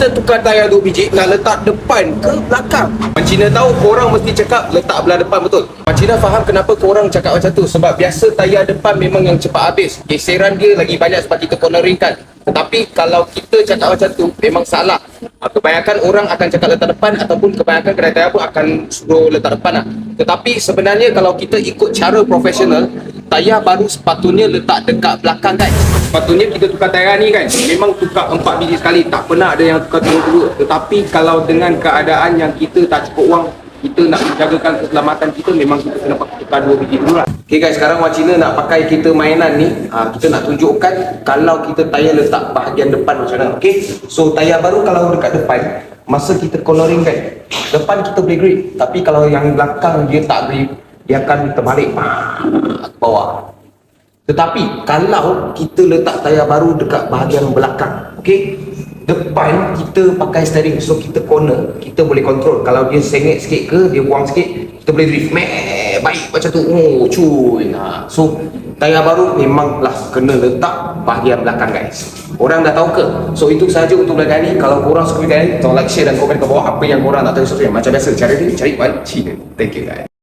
kita tukar tayar 2 biji, nak letak depan ke belakang? Orang Cina tahu, korang mesti cakap letak belah depan, betul? Orang Cina faham kenapa korang cakap macam tu. Sebab biasa tayar depan memang yang cepat habis, geseran dia lagi banyak sebab kita corneringkan. Tetapi kalau kita cakap macam tu, memang salah. Kebanyakan orang akan cakap letak depan, ataupun kebanyakan kedai tayar pun akan suruh letak depan lah. Tetapi sebenarnya kalau kita ikut cara profesional, tayar baru sepatutnya letak dekat belakang, guys. Sepatutnya kita tukar tayar ni kan, memang tukar 4 biji sekali, tak pernah ada yang tukar 2. Tetapi kalau dengan keadaan yang kita tak cukup wang, kita nak menjagakan keselamatan kita, memang kita kena tukar 2 biji dulu lah. Okay guys, sekarang orang Cina nak pakai kita mainan ni, kita nak tunjukkan kalau kita tayar letak bahagian depan macam mana. Okay, so tayar baru kalau dekat depan, masa kita cornering kan, depan kita boleh grip, tapi kalau yang belakang dia tak grip, dia akan terbalik ke bawah. Tetapi kalau kita letak tayar baru dekat bahagian belakang, okey, depan kita pakai steering, so kita corner, kita boleh control. Kalau dia sengit sikit ke, dia buang sikit, kita boleh drift. Baik macam tu. Oh cuy. So tayar baru memanglah kena letak bahagian belakang, guys. Korang dah tahu ke? So itu sahaja untuk belajar ni. Kalau korang suka video ni, tolong like, share dan komen ke bawah apa yang korang nak tahu. Macam biasa, cara ni cari Wan Cina. Thank you guys.